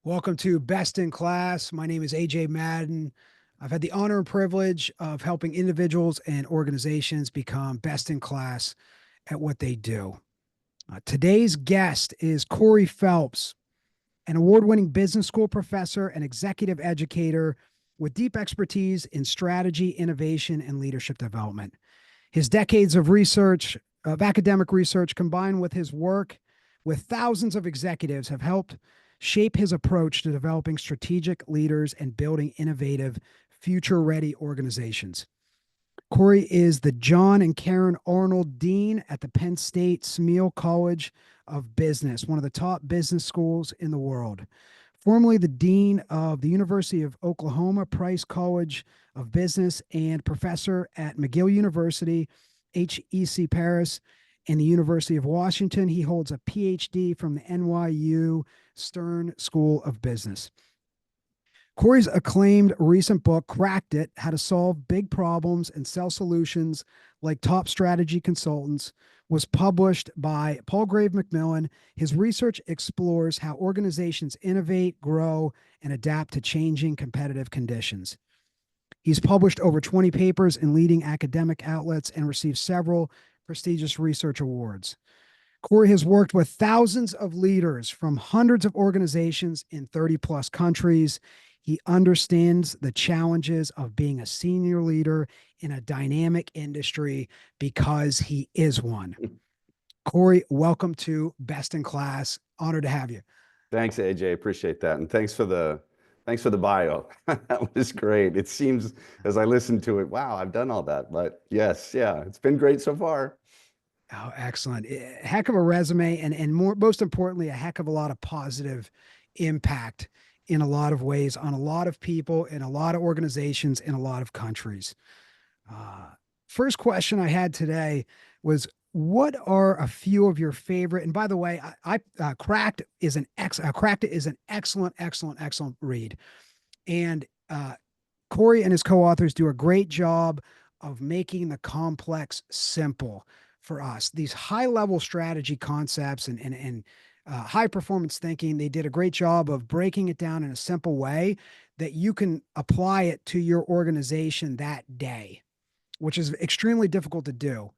Welcome to Best in Class. My name is AJ Madden. I've had the honor and privilege of helping individuals and organizations become best in class at what they do. Today's guest is Corey Phelps, an award winning business school professor and executive educator with deep expertise in strategy, innovation, and leadership development. His decades of academic research, combined with his work with thousands of executives, have helped shape his approach to developing strategic leaders and building innovative, future ready organizations. Corey is the John and Karen Arnold Dean at the Penn State Smeal College of Business, one of the top business schools in the world. Formerly the Dean of the University of Oklahoma Price College of Business and professor at McGill University, HEC Paris, and the University of Washington. He holds a PhD from the NYU Stern School of Business. Corey's acclaimed recent book, Cracked It: How to Solve Big Problems and Sell Solutions Like Top Strategy Consultants, was published by Palgrave Macmillan. His research explores how organizations innovate, grow, and adapt to changing competitive conditions. He's published over 20 papers in leading academic outlets and received several prestigious research awards. Corey has worked with thousands of leaders from hundreds of organizations in 30 plus countries. He understands the challenges of being a senior leader in a dynamic industry because he is one. Corey, welcome to Best in Class. Honored to have you. Thanks, AJ. Appreciate that. And thanks for the bio. That was great. It seems as I listened to it, wow, I've done all that. But yes, yeah, it's been great so far. Oh, excellent. Heck of a resume and most importantly, a heck of a lot of positive impact in a lot of ways on a lot of people in a lot of organizations in a lot of countries. Uh, First question I had today was, what are a few of your favorite? And by the way, Cracked It is an excellent read. And Corey and his co-authors do a great job of making the complex simple for us. These high-level strategy concepts and high performance thinking, they did a great job of breaking it down in a simple way that you can apply it to your organization that day, which is extremely difficult to do.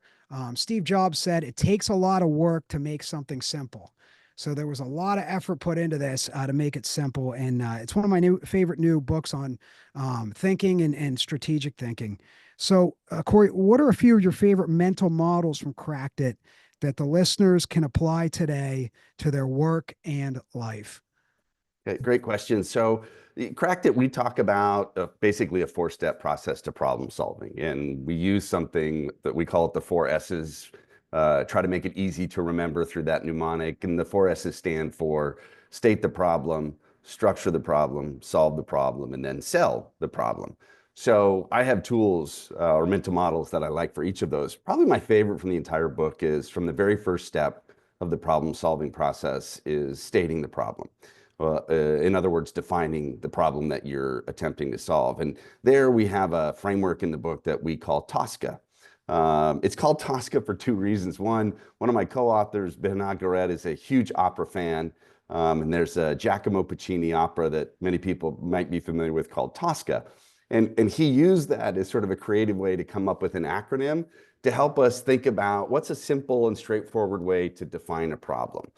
Steve Jobs said it takes a lot of work to make something simple. So there was a lot of effort put into this to make it simple. And it's one of my favorite new books on thinking and strategic thinking. So, Corey, what are a few of your favorite mental models from Cracked It that the listeners can apply today to their work and life? Okay, great question. So, Cracked It, we talk about basically a four-step process to problem solving. And we use something that we call it the four S's, try to make it easy to remember through that mnemonic. And the four S's stand for state the problem, structure the problem, solve the problem, and then sell the problem. So I have tools or mental models that I like for each of those. Probably my favorite from the entire book is from the very first step of the problem solving process is stating the problem. In other words, defining the problem that you're attempting to solve. And there we have a framework in the book that we call TOSCA. It's called TOSCA for two reasons. One of my co-authors, Ben Agaret, is a huge opera fan. And there's a Giacomo Puccini opera that many people might be familiar with called Tosca. And he used that as sort of a creative way to come up with an acronym to help us think about what's a simple and straightforward way to define a problem.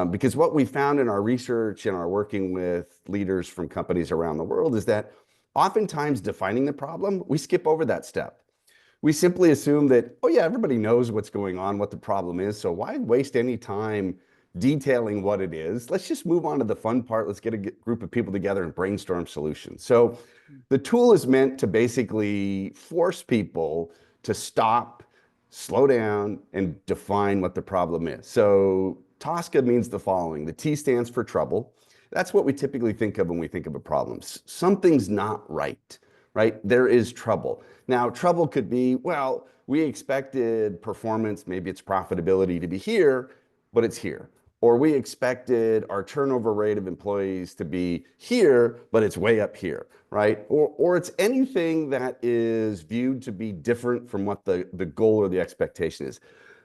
Because what we found in our research and our working with leaders from companies around the world is that oftentimes defining the problem, we skip over that step. We simply assume that, oh yeah, everybody knows what's going on, what the problem is, so why waste any time detailing what it is? Let's just move on to the fun part. Let's get a group of people together and brainstorm solutions. So the tool is meant to basically force people to stop, slow down, and define what the problem is. So TOSCA means the following. The T stands for trouble. That's what we typically think of when we think of a problem. Something's not right, right? There is trouble. Now, trouble could be, well, we expected performance, maybe it's profitability to be here, but it's here. Or we expected our turnover rate of employees to be here, but it's way up here, right? Or it's anything that is viewed to be different from what the goal or the expectation is.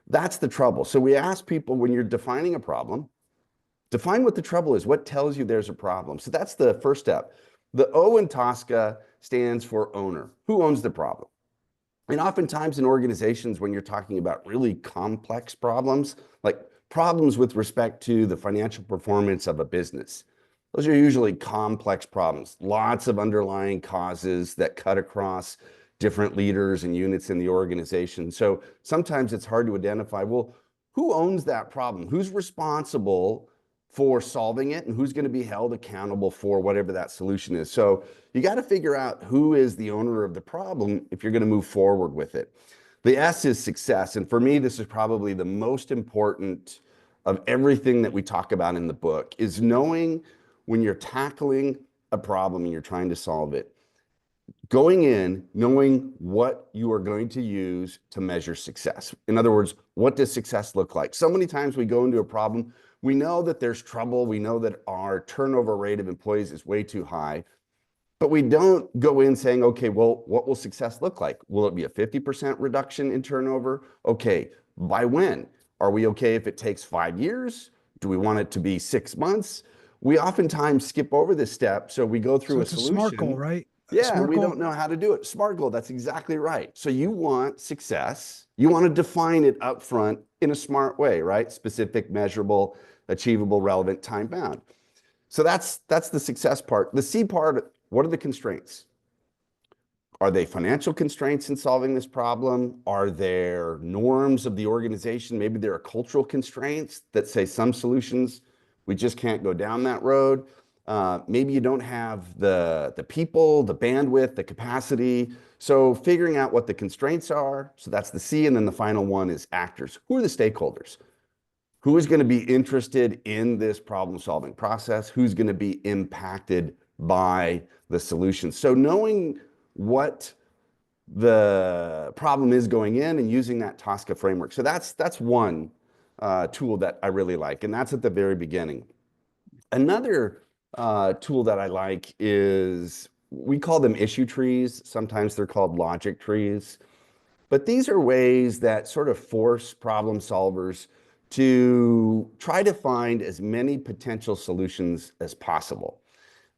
That's the trouble. So we ask people, when you're defining a problem, Define what the trouble is. What tells you there's a problem? So that's the first step. The O in TSCA stands for owner. Who owns the problem? And oftentimes in organizations, when you're talking about really complex problems, like problems with respect to the financial performance of a business, those are usually complex problems, lots of underlying causes that cut across different leaders and units in the organization. So sometimes it's hard to identify, well, who owns that problem? Who's responsible for solving it and who's going to be held accountable for whatever that solution is? So you got to figure out who is the owner of the problem if you're going to move forward with it. The S is success. And for me, this is probably the most important of everything that we talk about in the book is knowing when you're tackling a problem and you're trying to solve it, going in, knowing what you are going to use to measure success. In other words, what does success look like? So many times we go into a problem, we know that there's trouble, we know that our turnover rate of employees is way too high, but we don't go in saying, okay, well, what will success look like? Will it be a 50% reduction in turnover? Okay, by when? Are we okay if it takes 5 years? Do we want it to be 6 months? We oftentimes skip over this step. So we go So through a it's a SMART goal, solution. right? A Yeah, and SMART we goal. don't know how to do it. SMART goal, that's exactly right. So you want success. You want to define it up front in a smart way, right? Specific, measurable, achievable, relevant, time bound. So that's the success part. The C part, what are the constraints? Are they financial constraints in solving this problem? Are there norms of the organization? Maybe there are cultural constraints that say some solutions, we just can't go down that road. Maybe you don't have the people, the bandwidth, the capacity. So figuring out what the constraints are. So that's the C. And then the final one is actors. Who are the stakeholders? Who is going to be interested in this problem solving process? Who's going to be impacted by the solution? So knowing what the problem is going in and using that TSCA framework. So that's one tool that I really like, and that's at the very beginning. Another tool that I like is we call them issue trees. Sometimes they're called logic trees. But these are ways that sort of force problem solvers to try to find as many potential solutions as possible.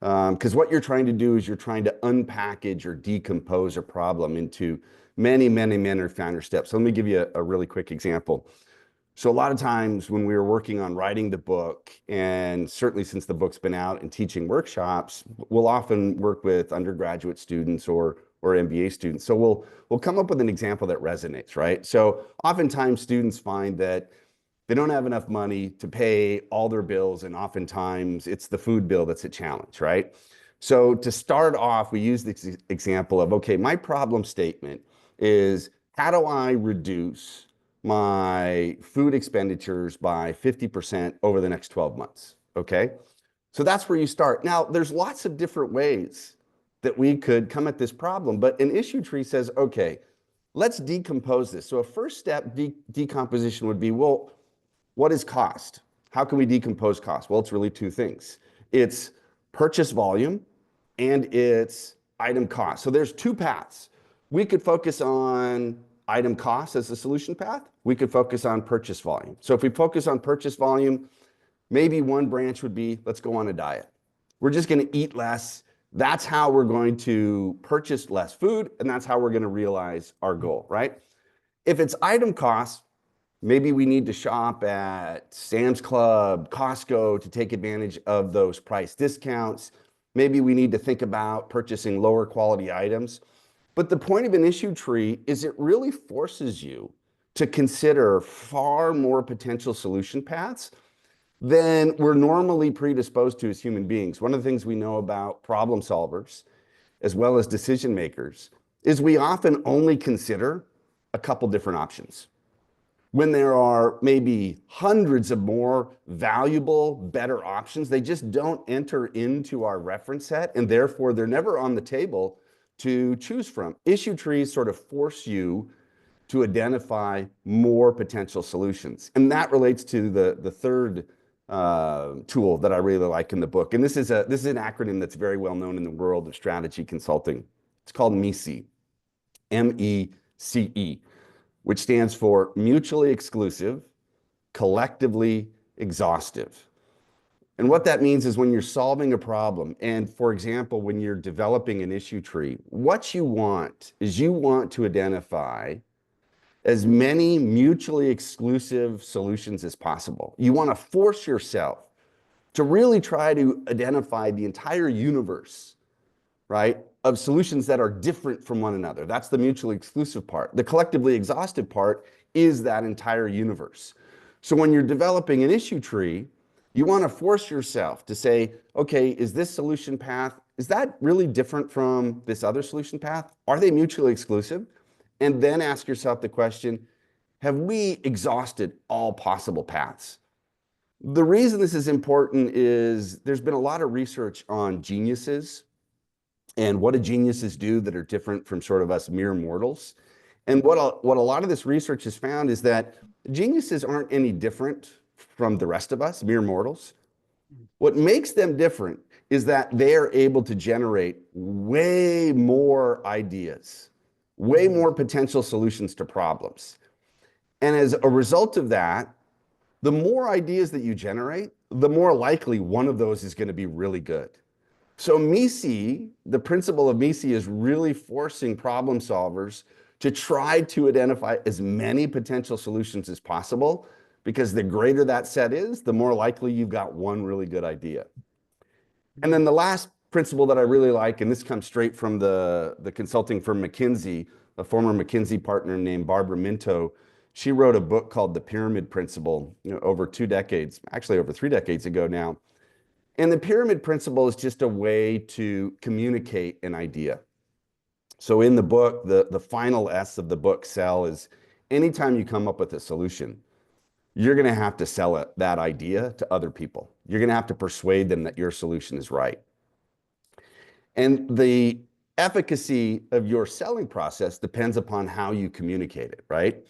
Because what you're trying to do is you're trying to unpackage or decompose a problem into many, many, many finer steps. So let me give you a really quick example. So a lot of times when we were working on writing the book, and certainly since the book's been out and teaching workshops, we'll often work with undergraduate students or MBA students. So we'll come up with an example that resonates, right? So oftentimes students find that they don't have enough money to pay all their bills, and oftentimes it's the food bill that's a challenge, right? So to start off, we use this example of, okay, my problem statement is how do I reduce my food expenditures by 50% over the next 12 months? Okay. So that's where you start. Now, there's lots of different ways that we could come at this problem, but an issue tree says, okay, let's decompose this. So a first step decomposition would be, well, what is cost? How can we decompose cost? Well, it's really two things. It's purchase volume and it's item cost. So there's two paths. We could focus on item cost as the solution path. We could focus on purchase volume. So if we focus on purchase volume, maybe one branch would be, let's go on a diet. We're just going to eat less. That's how we're going to purchase less food, and that's how we're going to realize our goal, right? If it's item cost, maybe we need to shop at Sam's Club, Costco to take advantage of those price discounts. Maybe we need to think about purchasing lower quality items. But the point of an issue tree is it really forces you to consider far more potential solution paths than we're normally predisposed to as human beings. One of the things we know about problem solvers, as well as decision makers, is we often only consider a couple different options when there are maybe hundreds of more valuable, better options. They just don't enter into our reference set, and therefore they're never on the table to choose from. Issue trees sort of force you to identify more potential solutions. And that relates to the third tool that I really like in the book. And this is an acronym that's very well known in the world of strategy consulting. It's called MECE, MECE, which stands for mutually exclusive, collectively exhaustive. And what that means is when you're solving a problem, and for example, when you're developing an issue tree, what you want is you want to identify as many mutually exclusive solutions as possible. You want to force yourself to really try to identify the entire universe, right, of solutions that are different from one another. That's the mutually exclusive part. The collectively exhaustive part is that entire universe. So when you're developing an issue tree, you want to force yourself to say, okay, is this solution path, is that really different from this other solution path? Are they mutually exclusive? And then ask yourself the question, have we exhausted all possible paths? The reason this is important is there's been a lot of research on geniuses and what do geniuses do that are different from sort of us mere mortals. And what a lot of this research has found is that geniuses aren't any different from the rest of us, mere mortals. What makes them different is that they are able to generate way more ideas, way Mhm. more potential solutions to problems. And as a result of that, the more ideas that you generate, the more likely one of those is going to be really good. So MISI, the principle of MISI is really forcing problem solvers to try to identify as many potential solutions as possible, because the greater that set is, the more likely you've got one really good idea. And then the last principle that I really like, and this comes straight from the consulting firm McKinsey, a former McKinsey partner named Barbara Minto. She wrote a book called The Pyramid Principle, over 2 decades, actually over 3 decades ago now. And the pyramid principle is just a way to communicate an idea. So in the book, the final S of the book, sell, is anytime you come up with a solution, you're going to have to sell that idea to other people. You're going to have to persuade them that your solution is right. And the efficacy of your selling process depends upon how you communicate it, right?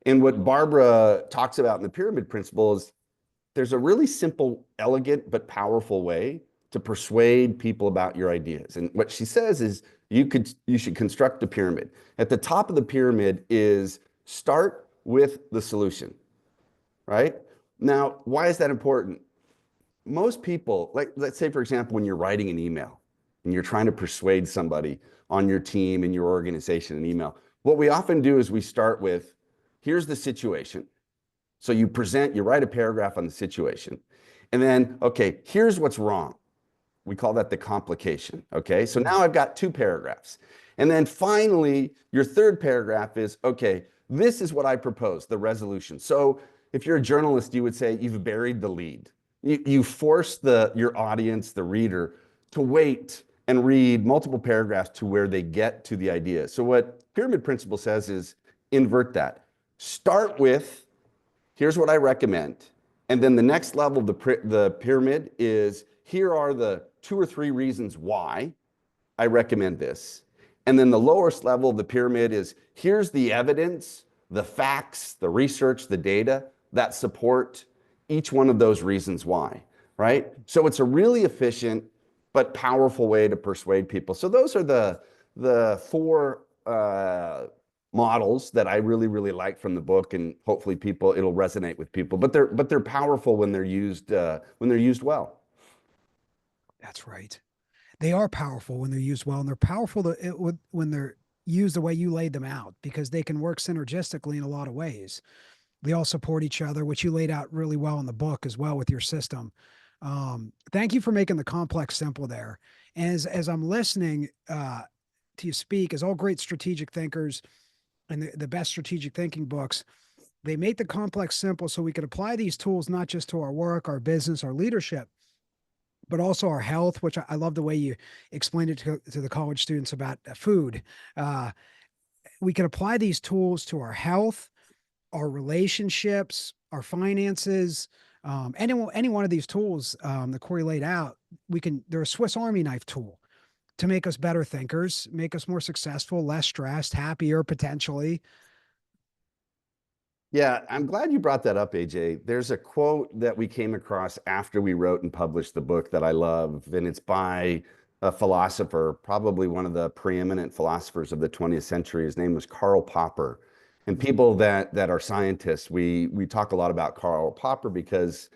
And what Barbara talks about in the pyramid principle is there's a really simple, elegant, but powerful way to persuade people about your ideas. And what she says is you should construct a pyramid. At the top of the pyramid is start with the solution, right? Now, why is that important? Most people, like let's say for example, when you're writing an email and you're trying to persuade somebody on your team in your organization an email, what we often do is we start with, here's the situation. So you write a paragraph on the situation. And then, okay, here's what's wrong. We call that the complication. Okay, so now I've got 2 paragraphs. And then finally, your third paragraph is, okay, this is what I propose, the resolution. So if you're a journalist, you would say you've buried the lead. You force your audience, the reader, to wait and read multiple paragraphs to where they get to the idea. So what pyramid principle says is invert that. Start with, here's what I recommend. And then the next level of the pyramid is, here are the 2 or 3 reasons why I recommend this. And then the lowest level of the pyramid is, here's the evidence, the facts, the research, the data that support each one of those reasons why, right? So it's a really efficient but powerful way to persuade people. So those are the 4 models that I really, really like from the book, and hopefully it'll resonate with people. But they're powerful when they're used well. That's right. They are powerful when they're used well, and they're powerful when they're used the way you laid them out, because they can work synergistically in a lot of ways. They all support each other, which you laid out really well in the book as well with your system. Thank you for making the complex simple there. As I'm listening to you speak, as all great strategic thinkers and the best strategic thinking books, they make the complex simple so we can apply these tools not just to our work, our business, our leadership, but also our health, which I love the way you explained it to the college students about food. Uh, we can apply these tools to our health, our relationships, our finances. Any one of these tools that Corey laid out, they're a Swiss Army knife tool to make us better thinkers, make us more successful, less stressed, happier potentially. Yeah, I'm glad you brought that up, AJ. There's a quote that we came across after we wrote and published the book that I love, and it's by a philosopher, probably one of the preeminent philosophers of the 20th century. His name was Karl Popper. And Mm-hmm. people that are scientists, we talk a lot about Karl Popper because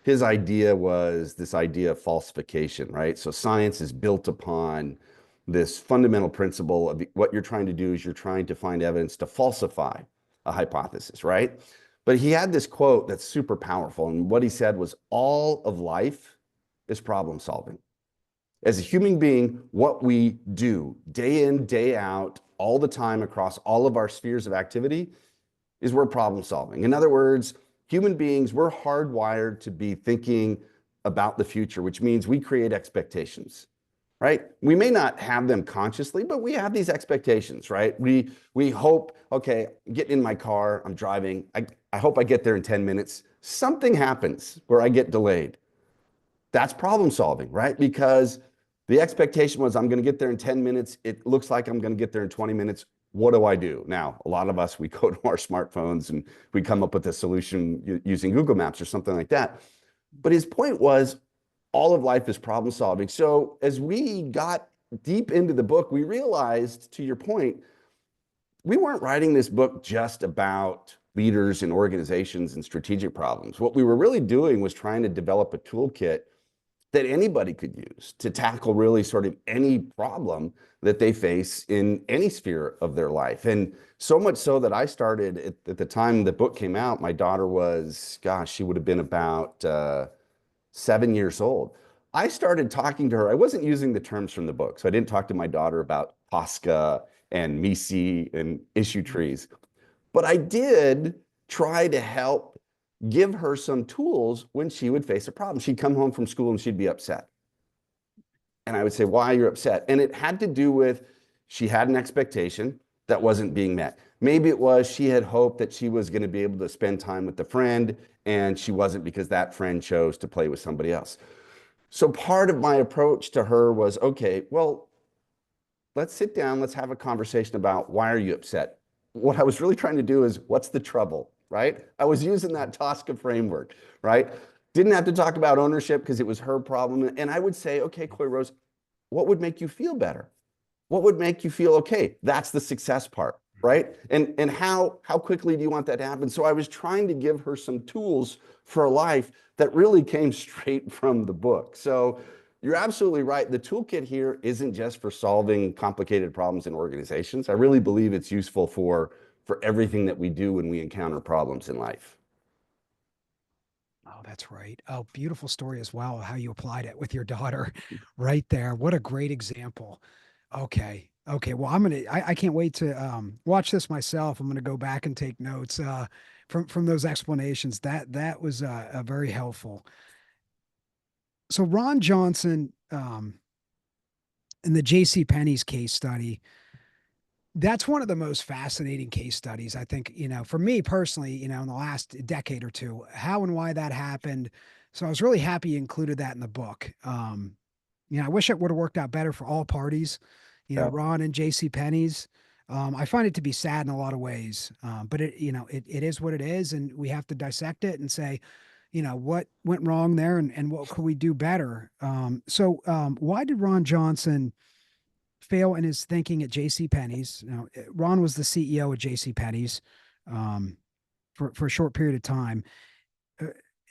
his idea was this idea of falsification, right? So science is built upon this fundamental principle of what you're trying to do is you're trying to find evidence to falsify a hypothesis, right? But he had this quote that's super powerful. And what he said was, all of life is problem solving. As a human being, what we do day in, day out, all the time across all of our spheres of activity is we're problem solving. In other words, human beings, we're hardwired to be thinking about the future, which means we create expectations, right? We may not have them consciously, but we have these expectations, right? We hope, okay, get in my car, I'm driving, I hope I get there in 10 minutes. Something happens where I get delayed. That's problem solving, right? Because the expectation was I'm going to get there in 10 minutes. It looks like I'm going to get there in 20 minutes. What do I do? Now, a lot of us, we go to our smartphones and we come up with a solution using Google Maps or something like that. But his point was all of life is problem solving. So as we got deep into the book, we realized, to your point, we weren't writing this book just about leaders and organizations and strategic problems. What we were really doing was trying to develop a toolkit that anybody could use to tackle really sort of any problem that they face in any sphere of their life. And so much so that I started at the time the book came out, my daughter was, gosh, she would have been about 7 years old. I started talking to her. I wasn't using the terms from the book. So I didn't talk to my daughter about Tosca and Misi and issue trees. But I did try to help give her some tools when she would face a problem. She'd come home from school and she'd be upset. And I would say, why are you upset? And it had to do with she had an expectation that wasn't being met. Maybe it was she had hoped that she was going to be able to spend time with the friend and she wasn't because that friend chose to play with somebody else. So part of my approach to her was, okay, well, let's sit down, let's have a conversation about why are you upset? What I was really trying to do is, what's the trouble, right? I was using that Tosca framework, right? Didn't have to talk about ownership because it was her problem. And I would say, okay, Coy Rose, what would make you feel better? What would make you feel okay? That's the success part, right? And how quickly do you want that to happen? So I was trying to give her some tools for life that really came straight from the book. So you're absolutely right. The toolkit here isn't just for solving complicated problems in organizations. I really believe it's useful for everything that we do when we encounter problems in life. Oh, that's right. Oh, beautiful story as well, how you applied it with your daughter right there. What a great example. Okay. Okay. Well, I can't wait to watch this myself. I'm gonna go back and take notes from those explanations. That was very helpful. So Ron Johnson in the J.C. Penney's case study, that's one of the most fascinating case studies, I think, for me personally, in the last decade or two, how and why that happened. So I was really happy you included that in the book. I wish it would have worked out better for all parties, Yeah. Ron and JC Penney's. I find it to be sad in a lot of ways. But it is what it is. And we have to dissect it and say, what went wrong there and what could we do better? So why did Ron Johnson fail in his thinking at J.C. Penney's? Ron was the CEO at J.C. Penney's um, for a short period of time. Uh,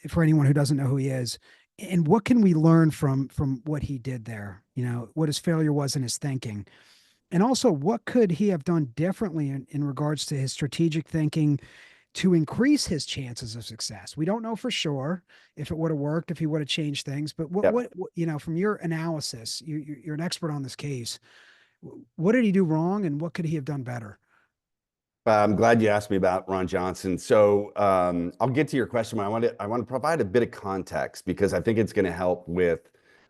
for anyone who doesn't know who he is, and what can we learn from what he did there? What his failure was in his thinking, and also what could he have done differently in regards to his strategic thinking to increase his chances of success. We don't know for sure if it would have worked, if he would have changed things, but from your analysis, you're an expert on this case. What did he do wrong and what could he have done better? I'm glad you asked me about Ron Johnson. So I'll get to your question, but I want to provide a bit of context because I think it's going to help with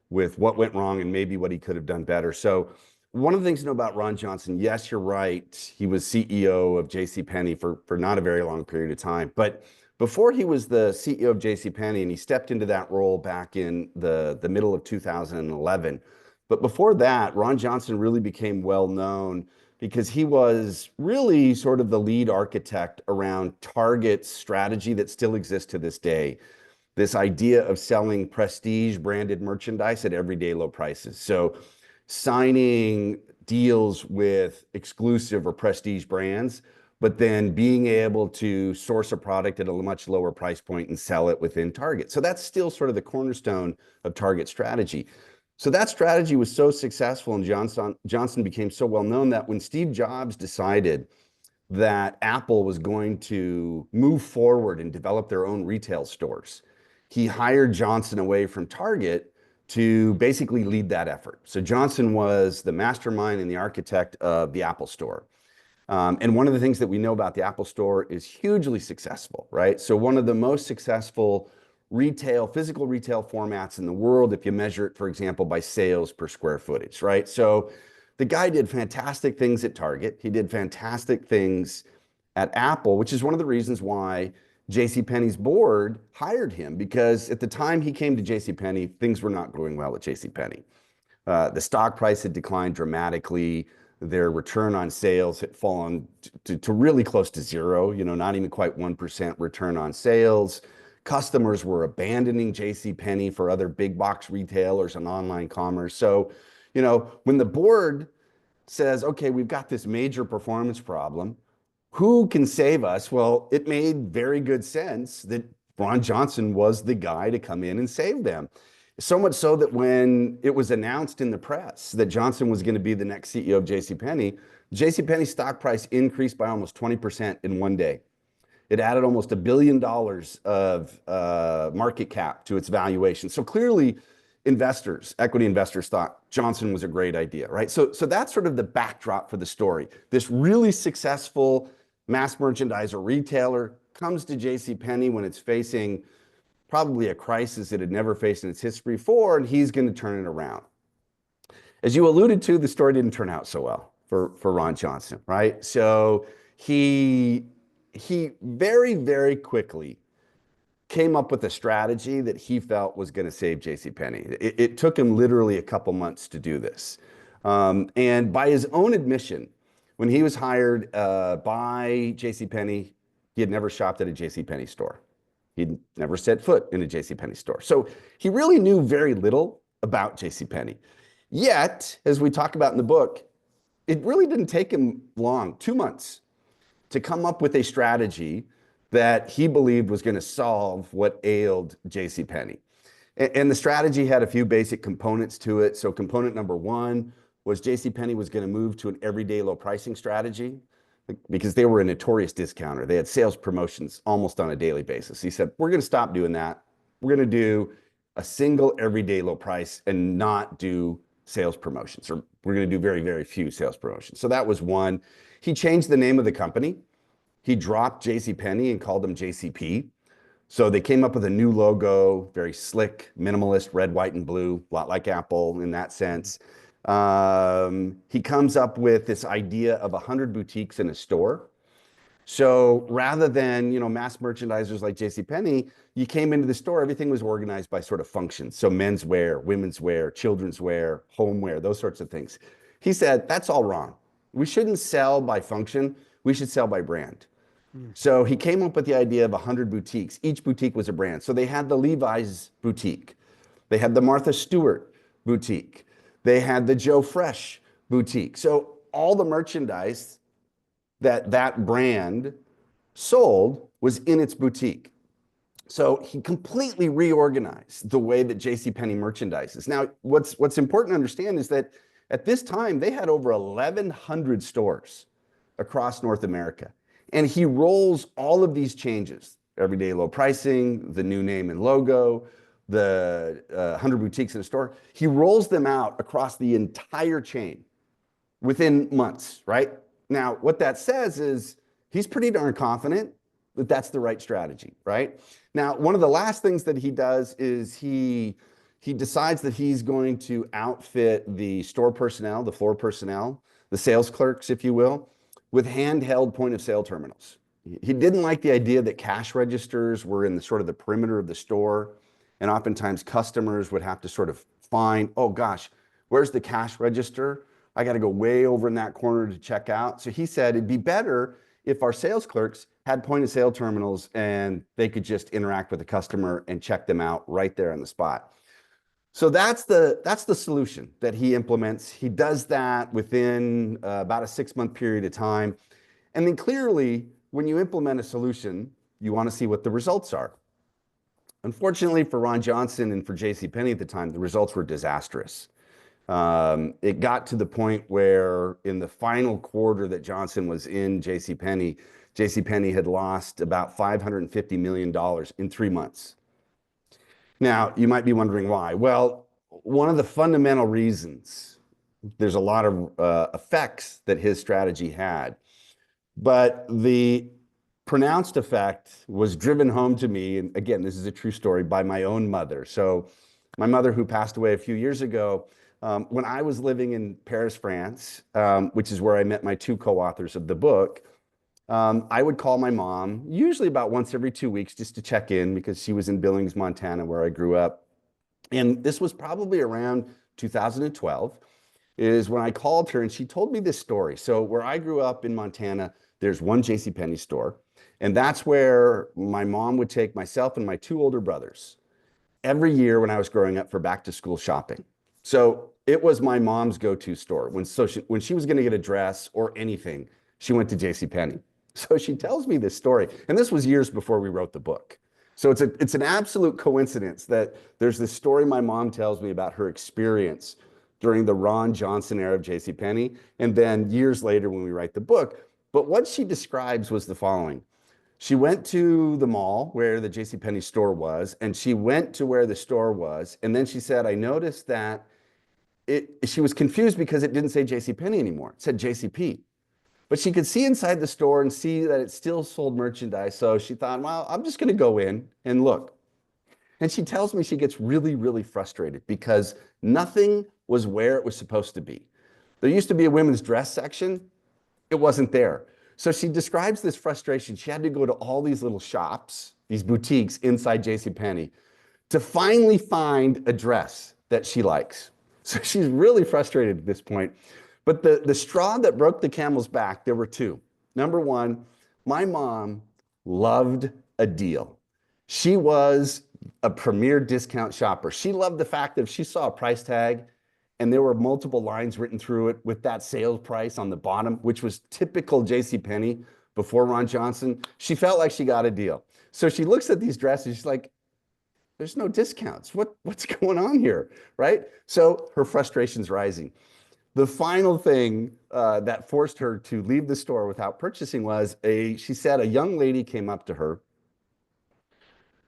what went wrong and maybe what he could have done better. So one of the things to know about Ron Johnson, yes, you're right. He was CEO of J.C. Penney for not a very long period of time. But before he was the CEO of J.C. Penney, and he stepped into that role back in the middle of 2011. But before that, Ron Johnson really became well known because he was really sort of the lead architect around Target's strategy that still exists to this day. This idea of selling prestige branded merchandise at everyday low prices. So signing deals with exclusive or prestige brands, but then being able to source a product at a much lower price point and sell it within Target. So that's still sort of the cornerstone of Target strategy. So that strategy was so successful, and Johnson became so well known that when Steve Jobs decided that Apple was going to move forward and develop their own retail stores, he hired Johnson away from Target to basically lead that effort. So Johnson was the mastermind and the architect of the Apple Store. And one of the things that we know about the Apple Store is hugely successful, right? So one of the most successful physical retail formats in the world, if you measure it, for example, by sales per square footage, right? So the guy did fantastic things at Target. He did fantastic things at Apple, which is one of the reasons why JCPenney's board hired him, because at the time he came to JCPenney, things were not going well at JCPenney. The stock price had declined dramatically. Their return on sales had fallen to really close to zero, not even quite 1% return on sales. Customers were abandoning JCPenney for other big box retailers and online commerce. So, when the board says, okay, we've got this major performance problem, who can save us? Well, it made very good sense that Ron Johnson was the guy to come in and save them. So much so that when it was announced in the press that Johnson was going to be the next CEO of JCPenney's stock price increased by almost 20% in one day. It added almost $1 billion of market cap to its valuation. So clearly, equity investors thought Johnson was a great idea, right? So that's sort of the backdrop for the story. This really successful mass merchandiser retailer comes to JCPenney when it's facing probably a crisis it had never faced in its history before, and he's going to turn it around. As you alluded to, the story didn't turn out so well for Ron Johnson, right? So he very, very quickly came up with a strategy that he felt was going to save JCPenney. It took him literally a couple months to do this. And by his own admission, when he was hired by JCPenney, he had never shopped at a JCPenney store. He'd never set foot in a JCPenney store. So he really knew very little about JCPenney. Yet, as we talk about in the book, it really didn't take him long, 2 months, to come up with a strategy that he believed was going to solve what ailed JCPenney. And the strategy had a few basic components to it. So component number one was JCPenney was going to move to an everyday low pricing strategy, because they were a notorious discounter. They had sales promotions almost on a daily basis. He said, we're going to stop doing that. We're going to do a single everyday low price and not do sales promotions, or we're going to do very, very few sales promotions. So that was one. He changed the name of the company. He dropped JCPenney and called them JCP. So they came up with a new logo, very slick, minimalist, red, white, and blue, a lot like Apple in that sense. He comes up with this idea of 100 boutiques in a store. So rather than, mass merchandisers like JCPenney, you came into the store, everything was organized by sort of functions. So men's wear, women's wear, children's wear, homeware, those sorts of things. He said, that's all wrong. We shouldn't sell by function. We should sell by brand. So he came up with the idea of 100 boutiques. Each boutique was a brand. So they had the Levi's boutique. They had the Martha Stewart boutique. They had the Joe Fresh boutique. So all the merchandise that brand sold was in its boutique. So he completely reorganized the way that JCPenney merchandises. Now, what's important to understand is that at this time, they had over 1,100 stores across North America. And he rolls all of these changes, everyday low pricing, the new name and logo, the 100 boutiques in a store. He rolls them out across the entire chain within months, right? Now, what that says is he's pretty darn confident that that's the right strategy, right? Now, one of the last things that he does is he decides that he's going to outfit the store personnel, the floor personnel, the sales clerks, if you will, with handheld point of sale terminals. He didn't like the idea that cash registers were in the sort of the perimeter of the store. And oftentimes customers would have to sort of find, oh gosh, where's the cash register? I got to go way over in that corner to check out. So he said it'd be better if our sales clerks had point of sale terminals and they could just interact with the customer and check them out right there on the spot. So that's the solution that he implements. He does that within about a 6-month period of time. And then clearly, when you implement a solution, you want to see what the results are. Unfortunately for Ron Johnson and for J.C. Penney at the time, the results were disastrous. It got to the point where in the final quarter that Johnson was in J.C. Penney had lost about $550 million in 3 months. Now, you might be wondering why. Well, one of the fundamental reasons, there's a lot of effects that his strategy had, but the pronounced effect was driven home to me, and again, this is a true story, by my own mother. So my mother, who passed away a few years ago, when I was living in Paris, France, which is where I met my two co-authors of the book, I would call my mom, usually about once every 2 weeks, just to check in because she was in Billings, Montana, where I grew up. And this was probably around 2012, is when I called her and she told me this story. So where I grew up in Montana, there's one JCPenney store. And that's where my mom would take myself and my two older brothers every year when I was growing up for back to school shopping. So it was my mom's go-to store. When she was going to get a dress or anything, she went to JCPenney. So she tells me this story. And this was years before we wrote the book. So it's an absolute coincidence that there's this story my mom tells me about her experience during the Ron Johnson era of JCPenney, and then years later when we write the book. But what she describes was the following. She went to the mall where the JCPenney store was, and she went to where the store was, and then she said, I noticed that she was confused because it didn't say JCPenney anymore. It said JCP. But she could see inside the store and see that it still sold merchandise. So she thought, well, I'm just going to go in and look. And she tells me she gets really, really frustrated because nothing was where it was supposed to be. There used to be a women's dress section. It wasn't there. So she describes this frustration. She had to go to all these little shops, these boutiques inside JCPenney to finally find a dress that she likes. So she's really frustrated at this point. But the straw that broke the camel's back, there were two. Number one, my mom loved a deal. She was a premier discount shopper. She loved the fact that if she saw a price tag and there were multiple lines written through it with that sales price on the bottom, which was typical JCPenney before Ron Johnson, she felt like she got a deal. So she looks at these dresses, she's like, there's no discounts. What's going on here, right? So her frustration's rising. The final thing that forced her to leave the store without purchasing was she said a young lady came up to her.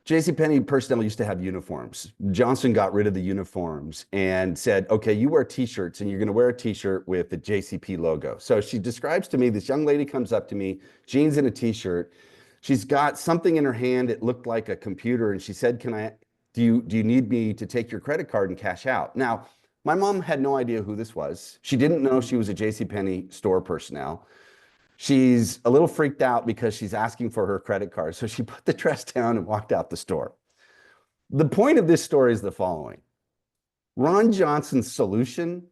JCPenney personnel used to have uniforms. Johnson got rid of the uniforms and said, okay, you wear t-shirts and you're going to wear a t-shirt with the JCP logo. So she describes to me, this young lady comes up to me, jeans and a t-shirt. She's got something in her hand. It looked like a computer. And she said, do you need me to take your credit card and cash out? Now, my mom had no idea who this was. She didn't know she was a JCPenney store personnel. She's a little freaked out because she's asking for her credit card. So she put the dress down and walked out the store. The point of this story is the following. Ron Johnson's solution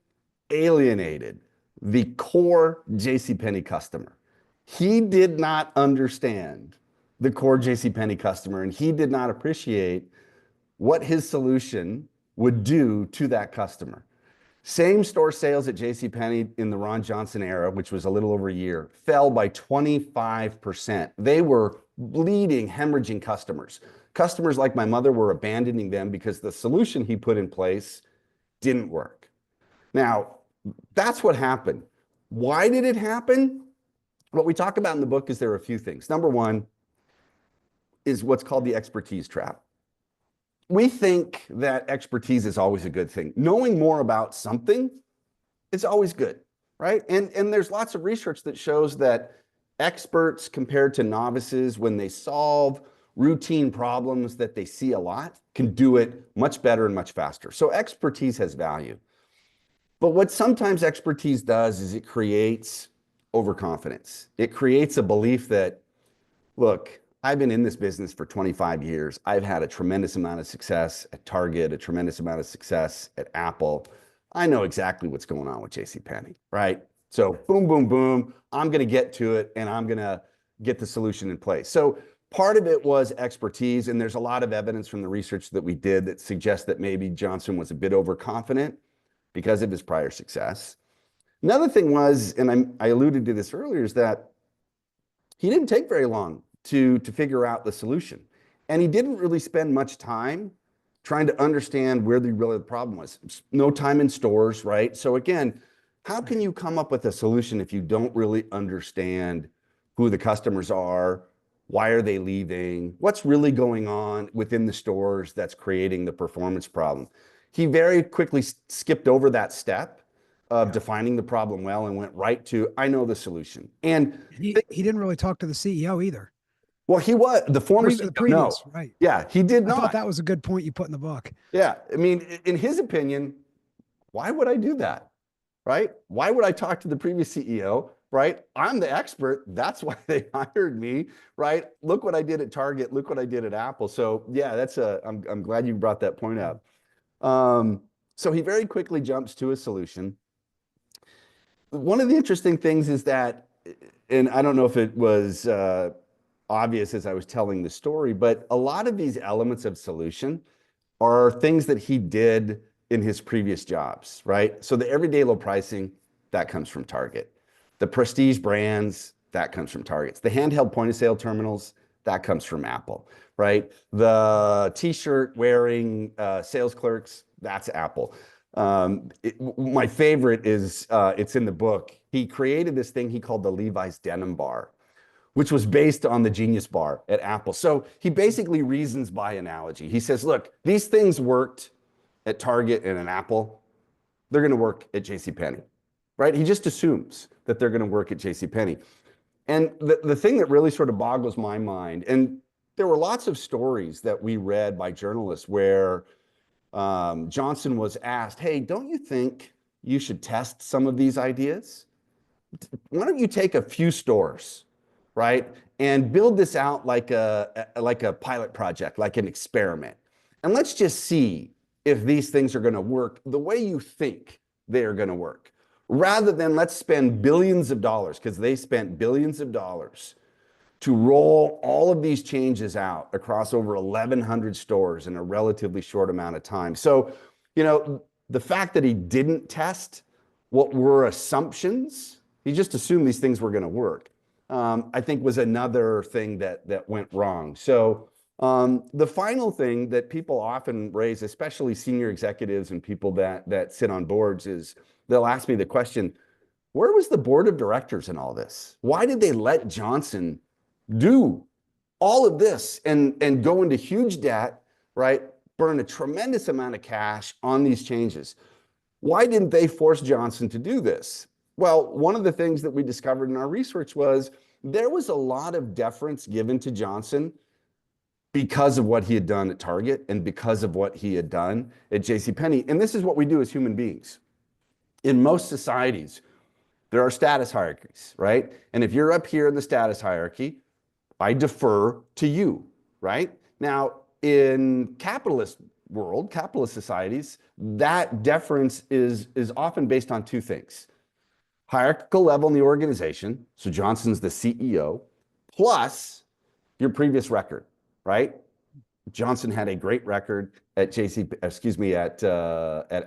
alienated the core JCPenney customer. He did not understand the core JCPenney customer, and he did not appreciate what his solution would do to that customer. Same store sales at JCPenney in the Ron Johnson era, which was a little over a year, fell by 25%. They were bleeding, hemorrhaging customers. Customers like my mother were abandoning them because the solution he put in place didn't work. Now, that's what happened. Why did it happen? What we talk about in the book is there are a few things. Number one is what's called the expertise trap. We think that expertise is always a good thing. Knowing more about something is always good, right? And there's lots of research that shows that experts compared to novices, when they solve routine problems that they see a lot, can do it much better and much faster. So expertise has value. But what sometimes expertise does is it creates overconfidence. It creates a belief that, look, I've been in this business for 25 years. I've had a tremendous amount of success at Target, a tremendous amount of success at Apple. I know exactly what's going on with JCPenney, right? So boom, boom, boom, I'm going to get to it and I'm going to get the solution in place. So part of it was expertise, and there's a lot of evidence from the research that we did that suggests that maybe Johnson was a bit overconfident because of his prior success. Another thing was, and I alluded to this earlier, is that he didn't take very long to figure out the solution. And he didn't really spend much time trying to understand where the problem was. No time in stores, right? So again, how can Right. you come up with a solution if you don't really understand who the customers are? Why are they leaving? What's really going on within the stores that's creating the performance problem? He very quickly skipped over that step of Yeah. defining the problem well and went right to, I know the solution. And He didn't really talk to the CEO either. well, he was the former The CEO. previous, No, right. yeah, he did I thought not. that was a good point you put in the book. Yeah, I mean, in his opinion, why would I do that? Right? Why would I talk to the previous CEO? Right? I'm the expert. That's why they hired me. Right? Look what I did at Target. Look what I did at Apple. So yeah, I'm glad you brought that point Yeah. up. Um, so he very quickly jumps to a solution. One of the interesting things is that, and I don't know if it was obvious as I was telling the story, but a lot of these elements of solution are things that he did in his previous jobs, right? So the everyday low pricing, that comes from Target. The prestige brands, that comes from Target. The handheld point of sale terminals, that comes from Apple, right? The t-shirt wearing sales clerks, that's Apple. My favorite is, it's in the book. He created this thing he called the Levi's denim bar, which was based on the Genius Bar at Apple. So he basically reasons by analogy. He says, look, these things worked at Target and at Apple. They're going to work at JCPenney, right? He just assumes that they're going to work at JCPenney. And the thing that really sort of boggles my mind, and there were lots of stories that we read by journalists where Johnson was asked, hey, don't you think you should test some of these ideas? Why don't you take a few stores, right, and build this out like a pilot project, like an experiment, and let's just see if these things are going to work the way you think they are going to work, rather than let's spend billions of dollars, because they spent billions of dollars to roll all of these changes out across over 1,100 stores in a relatively short amount of time. So, the fact that he didn't test what were assumptions, he just assumed these things were going to work, I think was another thing that went wrong. So, the final thing that people often raise, especially senior executives and people that sit on boards, is they'll ask me the question, where was the board of directors in all this? Why did they let Johnson do all of this and go into huge debt, right? Burn a tremendous amount of cash on these changes. Why didn't they force Johnson to do this? Well, one of the things that we discovered in our research was there was a lot of deference given to Johnson because of what he had done at Target and because of what he had done at JCPenney. And this is what we do as human beings. In most societies, there are status hierarchies, right? And if you're up here in the status hierarchy, I defer to you, right? Now, in capitalist societies, that deference is often based on two things. Hierarchical level in the organization, so Johnson's the CEO, plus your previous record, right? Johnson had a great record at at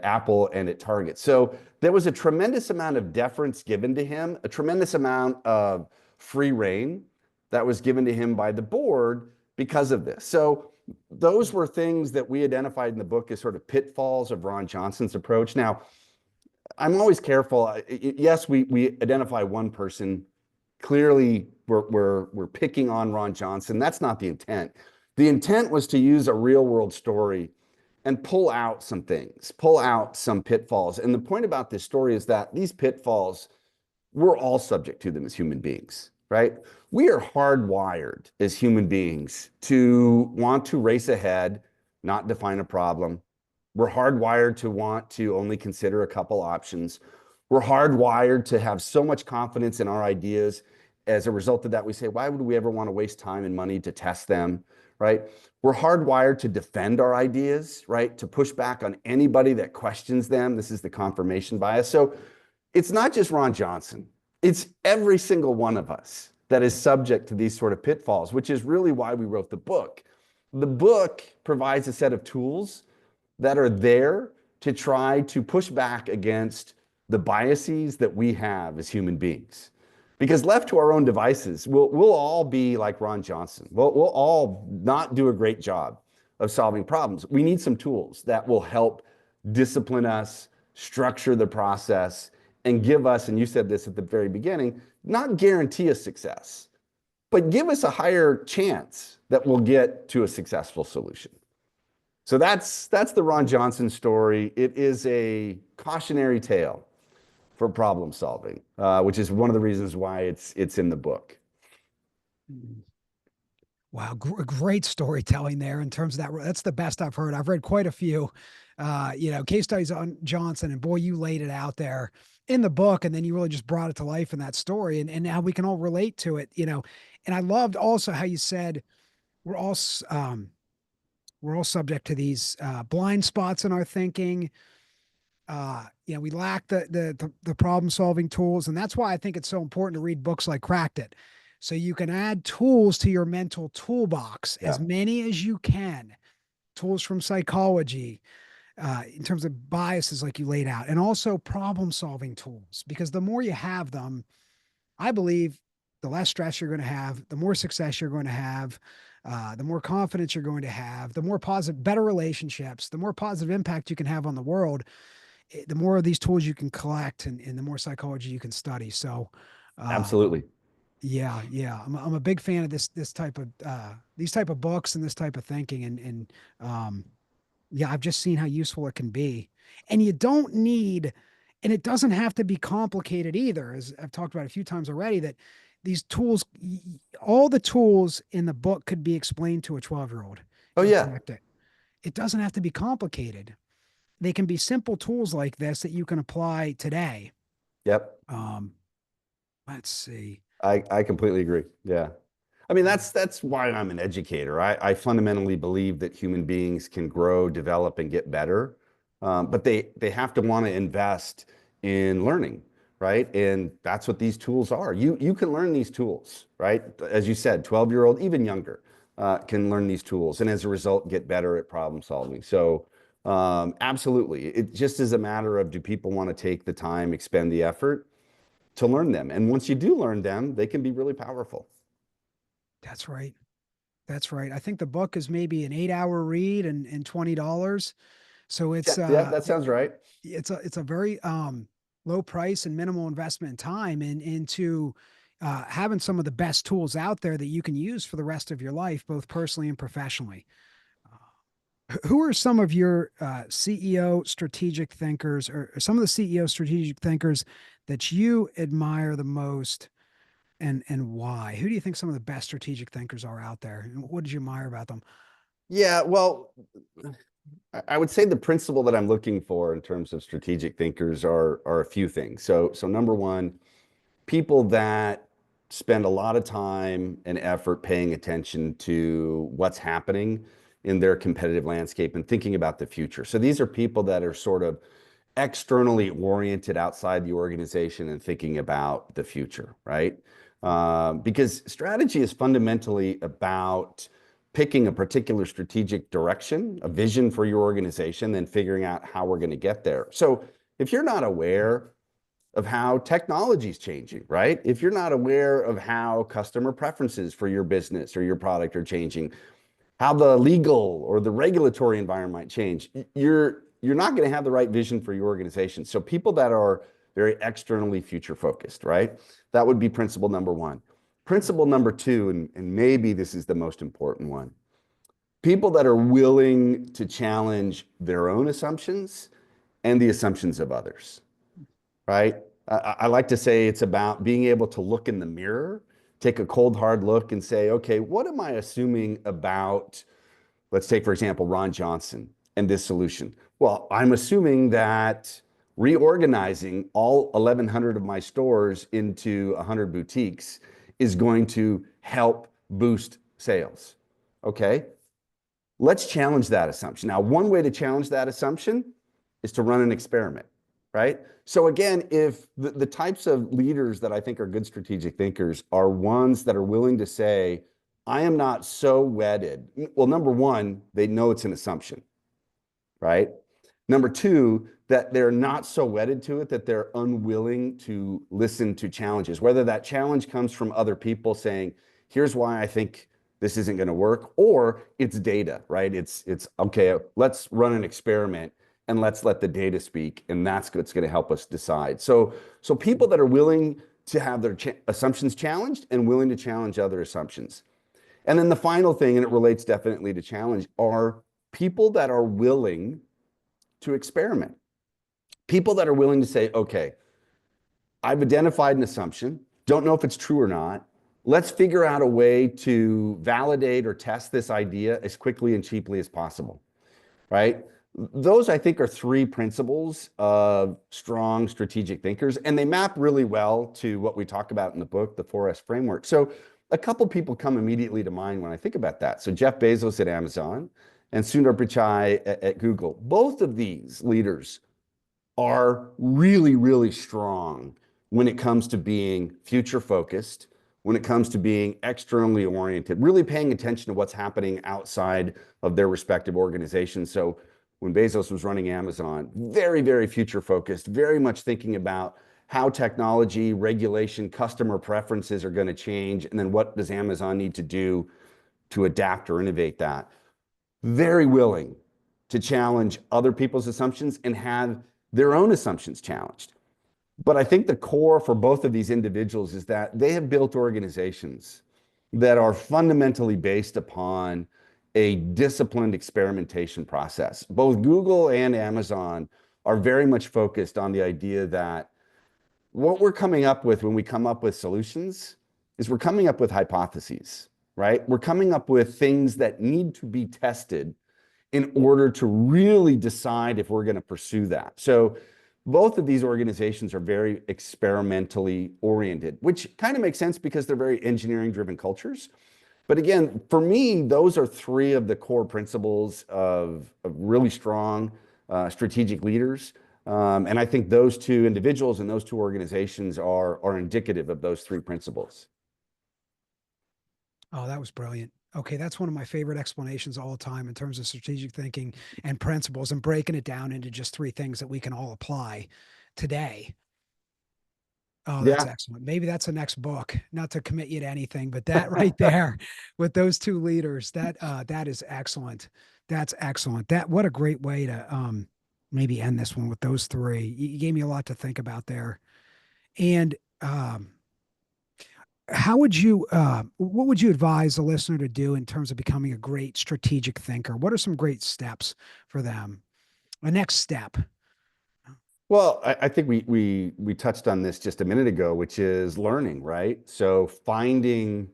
Apple and at Target. So there was a tremendous amount of deference given to him, a tremendous amount of free reign that was given to him by the board because of this. So those were things that we identified in the book as sort of pitfalls of Ron Johnson's approach. Now, I'm always careful. Yes, we identify one person. Clearly, we're picking on Ron Johnson. That's not the intent. The intent was to use a real world story and pull out some things, pull out some pitfalls. And the point about this story is that these pitfalls, we're all subject to them as human beings, right? We are hardwired as human beings to want to race ahead, not define a problem. We're hardwired to want to only consider a couple options. We're hardwired to have so much confidence in our ideas. As a result of that, we say, why would we ever want to waste time and money to test them, right? We're hardwired to defend our ideas, right? To push back on anybody that questions them. This is the confirmation bias. So it's not just Ron Johnson. It's every single one of us that is subject to these sort of pitfalls, which is really why we wrote the book. The book provides a set of tools that are there to try to push back against the biases that we have as human beings. Because left to our own devices, we'll all be like Ron Johnson. We'll all not do a great job of solving problems. We need some tools that will help discipline us, structure the process, and give us, and you said this at the very beginning, not guarantee a success, but give us a higher chance that we'll get to a successful solution. So that's the Ron Johnson story. It is a cautionary tale for problem solving, which is one of the reasons why it's in the book. Wow, great storytelling there in terms of that. That's the best I've heard. I've read quite a few, case studies on Johnson, and boy, you laid it out there in the book, and then you really just brought it to life in that story, and how we can all relate to it. And I loved also how you said we're all we're all subject to these blind spots in our thinking. We lack the problem solving tools, and that's why I think it's so important to read books like Cracked It, so you can add tools to your mental toolbox, as Yeah, many as you can. Tools from psychology, in terms of biases, like you laid out, and also problem solving tools, because the more you have them, I believe, the less stress you're going to have, the more success you're going to have, the more confidence you're going to have, the more positive, better relationships, the more positive impact you can have on the world, the more of these tools you can collect, and the more psychology you can study. So, uh, absolutely. yeah, yeah, I'm a big fan of this type of these type of books and this type of thinking, and yeah, I've just seen how useful it can be, and you don't need, and it doesn't have to be complicated either, as I've talked about a few times already. That these tools, all the tools in the book could be explained to a 12-year-old Oh in yeah. Connect It. It doesn't have to be complicated. They can be simple tools like this that you can apply today. Yep. Um, let's see. I completely agree. Yeah. I mean, that's why I'm an educator. I fundamentally believe that human beings can grow, develop, and get better, but they have to want to invest in learning, right? And that's what these tools are. You can learn these tools, right? As you said, 12-year-old, even younger, can learn these tools, and as a result, get better at problem solving. So, absolutely, it just is a matter of, do people want to take the time, expend the effort to learn them? And once you do learn them, they can be really powerful. That's right. That's right. I think the book is maybe an 8-hour read, and $20. So Yeah, yeah, that sounds right. it's a very low price and minimal investment in time, and into having some of the best tools out there that you can use for the rest of your life, both personally and professionally. Who are some of your CEO strategic thinkers, or some of the CEO strategic thinkers that you admire the most, and why? Who do you think some of the best strategic thinkers are out there, and what did you admire about them? Yeah, well, I would say the principle that I'm looking for in terms of strategic thinkers are a few things. So number one, people that spend a lot of time and effort paying attention to what's happening in their competitive landscape and thinking about the future. So these are people that are sort of externally oriented outside the organization and thinking about the future, right? Because strategy is fundamentally about picking a particular strategic direction, a vision for your organization, then figuring out how we're going to get there. So if you're not aware of how technology is changing, right? If you're not aware of how customer preferences for your business or your product are changing, how the legal or the regulatory environment might change, you're not going to have the right vision for your organization. So people that are very externally future focused, right? That would be principle number one. Principle number two, and maybe this is the most important one, people that are willing to challenge their own assumptions and the assumptions of others, right? I like to say it's about being able to look in the mirror, take a cold, hard look and say, okay, what am I assuming about, let's take, for example, Ron Johnson and this solution? Well, I'm assuming that reorganizing all 1,100 of my stores into 100 boutiques is going to help boost sales. Okay, let's challenge that assumption. Now, one way to challenge that assumption is to run an experiment, right? So again, if the types of leaders that I think are good strategic thinkers are ones that are willing to say, I am not so wedded. Well, number one, they know it's an assumption, right? Number two, that they're not so wedded to it that they're unwilling to listen to challenges, whether that challenge comes from other people saying, here's why I think this isn't going to work, or it's data, right? It's okay, let's run an experiment and let's let the data speak, and that's what's going to help us decide. So people that are willing to have their assumptions challenged and willing to challenge other assumptions. And then the final thing, and it relates definitely to challenge, are people that are willing to experiment. People that are willing to say, okay, I've identified an assumption, don't know if it's true or not. Let's figure out a way to validate or test this idea as quickly and cheaply as possible, right? Those, I think, are three principles of strong strategic thinkers, and they map really well to what we talk about in the book, the 4S framework. So a couple people come immediately to mind when I think about that. So Jeff Bezos at Amazon and Sundar Pichai at Google. Both of these leaders are really, really strong when it comes to being future focused, when it comes to being externally oriented, really paying attention to what's happening outside of their respective organizations. So when Bezos was running Amazon, very, very future focused, very much thinking about how technology, regulation, customer preferences are going to change, and then what does Amazon need to do to adapt or innovate that. Very willing to challenge other people's assumptions and have their own assumptions challenged. But I think the core for both of these individuals is that they have built organizations that are fundamentally based upon a disciplined experimentation process. Both Google and Amazon are very much focused on the idea that what we're coming up with when we come up with solutions is we're coming up with hypotheses, right? We're coming up with things that need to be tested in order to really decide if we're going to pursue that. So both of these organizations are very experimentally oriented, which kind of makes sense because they're very engineering driven cultures. But again, for me, those are three of the core principles of really strong strategic leaders. And I think those two individuals and those two organizations are indicative of those three principles. Oh, that was brilliant. Okay, that's one of my favorite explanations all the time in terms of strategic thinking and principles and breaking it down into just three things that we can all apply today. Oh, that's Yeah. excellent. Maybe that's the next book, not to commit you to anything, but that right there with those two leaders, that is excellent. That's excellent. That what a great way to maybe end this one with those three. You gave me a lot to think about there. And how would you what would you advise the listener to do in terms of becoming a great strategic thinker? What are some great steps for them? A next step. Well, I think we touched on this just a minute ago, which is learning, right? So finding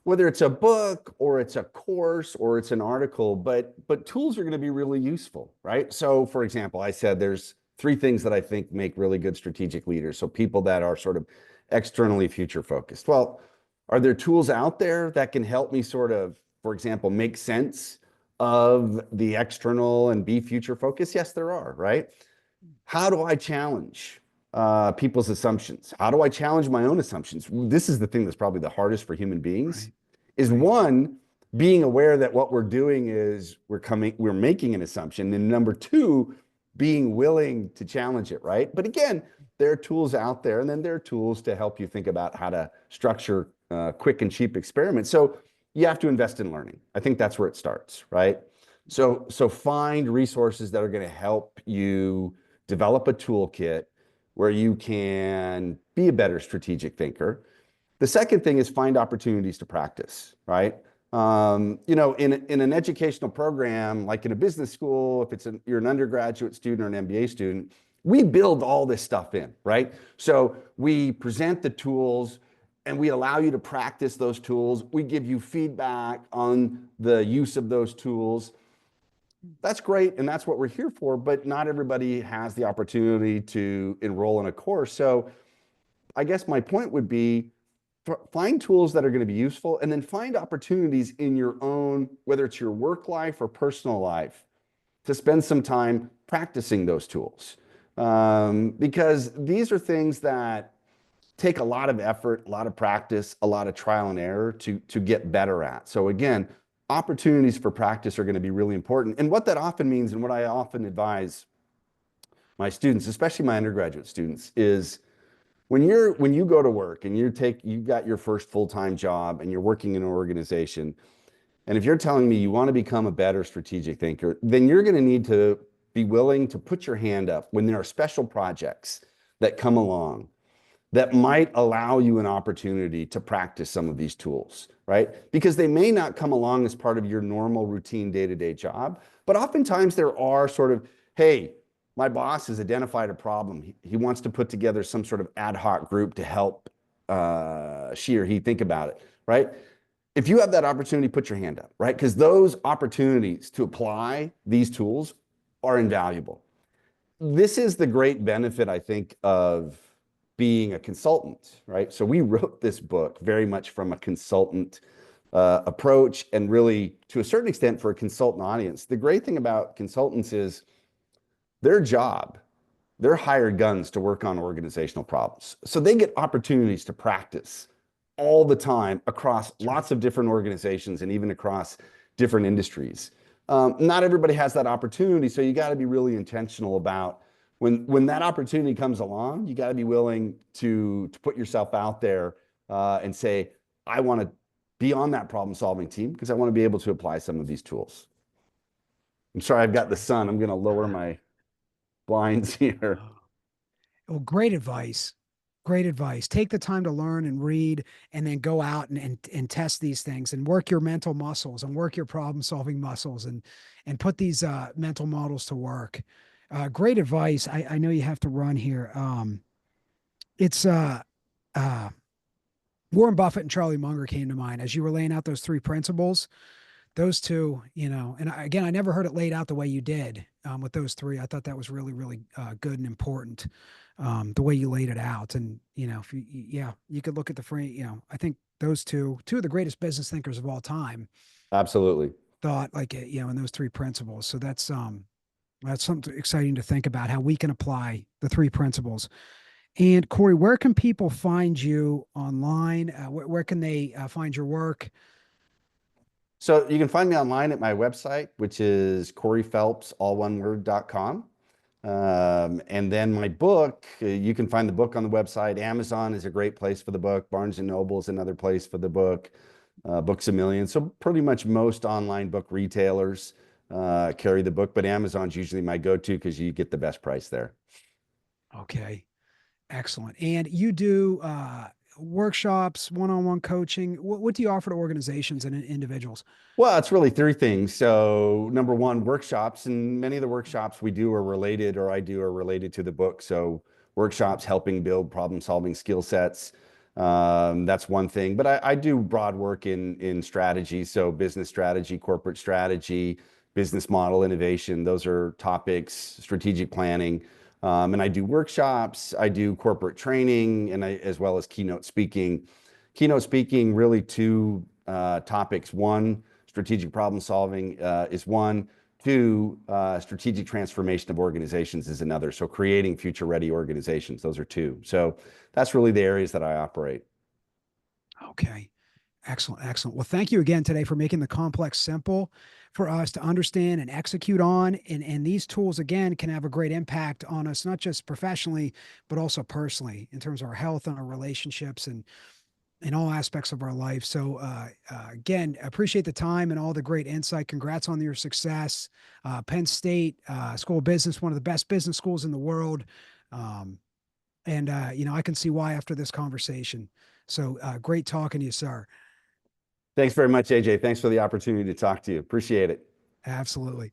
whether it's a book or it's a course or it's an article, but tools are going to be really useful, right? So for example, I said there's three things that I think make really good strategic leaders. So people that are sort of externally future focused. Well, are there tools out there that can help me sort of, for example, make sense of the external and be future focused? Yes, there are, right? How do I challenge people's assumptions? How do I challenge my own assumptions? This is the thing that's probably the hardest for human beings, Right. is Right. one, being aware that what we're doing is we're making an assumption. And number two, being willing to challenge it, right? But again, there are tools out there, and then there are tools to help you think about how to structure quick and cheap experiments. So you have to invest in learning. I think that's where it starts, right? So find resources that are going to help you develop a toolkit where you can be a better strategic thinker. The second thing is find opportunities to practice, right? In an educational program, like in a business school, if you're an undergraduate student or an MBA student, we build all this stuff in, right? So we present the tools and we allow you to practice those tools. We give you feedback on the use of those tools. That's great, and that's what we're here for, but not everybody has the opportunity to enroll in a course. So I guess my point would be find tools that are going to be useful and then find opportunities in your own, whether it's your work life or personal life, to spend some time practicing those tools. Because these are things that take a lot of effort, a lot of practice, a lot of trial and error to get better at. So again, opportunities for practice are going to be really important. And what that often means, and what I often advise my students, especially my undergraduate students, is when you go to work and you got your first full-time job and you're working in an organization, and if you're telling me you want to become a better strategic thinker, then you're going to need to be willing to put your hand up when there are special projects that come along that might allow you an opportunity to practice some of these tools, right? Because they may not come along as part of your normal routine day-to-day job, but oftentimes there are sort of, hey, my boss has identified a problem. He wants to put together some sort of ad hoc group to help she or he think about it, right? If you have that opportunity, put your hand up, right? Because those opportunities to apply these tools are invaluable. This is the great benefit, I think, of being a consultant, right? So we wrote this book very much from a consultant approach, and really, to a certain extent, for a consultant audience. The great thing about consultants is their job, they're hired guns to work on organizational problems. So they get opportunities to practice all the time across That's right. lots of different organizations and even across different industries. Not everybody has that opportunity, so you got to be really intentional about when that opportunity comes along. You got to be willing to put yourself out there and say, I want to be on that problem solving team because I want to be able to apply some of these tools. I'm sorry, I've That's got the right. sun. I'm going to lower my blinds here. Oh, well, great advice. Great advice. Take the time to learn and read, and then go out and test these things and work your mental muscles and work your problem solving muscles, and put these mental models to work. Great advice. I know you have to run here. It's uh, Warren Buffett and Charlie Munger came to mind as you were laying out those three principles. Those two, and again, I never heard it laid out the way you did with those three. I thought that was really, really good and important, the way you laid it out. And, if yeah, you could look at the frame, I think those two of the greatest business thinkers of all time Absolutely. thought like, in those three principles. So that's something exciting to think about how we can apply the three principles. And Corey, where can people find you online? Where can they find your work? So you can find me online at my website, which is CoreyPhelps, all one word.com. And then my book, you can find the book on the website. Amazon is a great place for the book. Barnes and Noble is another place for the book. Books a Million. So pretty much most online book retailers carry the book, but Amazon's usually my go-to because you get the best price there. Okay. Excellent. And you do workshops, one-on-one coaching. What do you offer to organizations and individuals? Well, it's really three things. So, number one, workshops, and many of the workshops we do are related, or I do are related to the book. So, workshops helping build problem-solving skill sets. That's one thing. But I do broad work in strategy, so business strategy, corporate strategy, business model innovation. Those are topics, strategic planning. And I do workshops, I do corporate training, and as well as keynote speaking. Keynote speaking, really two topics. One, strategic problem solving is one. Two, strategic transformation of organizations is another. So creating future ready organizations, those are two. So that's really the areas that I operate. Okay. Excellent. Excellent. Well, thank you again today for making the complex simple for us to understand and execute on. And these tools, again, can have a great impact on us, not just professionally, but also personally in terms of our health and our relationships and in all aspects of our life. So, again, appreciate the time and all the great insight. Congrats on your success. Penn State School of Business, one of the best business schools in the world. Um, and, I can see why after this conversation. So, great talking to you, sir. Thanks very much, AJ. Thanks for the opportunity to talk to you. Appreciate it. Absolutely.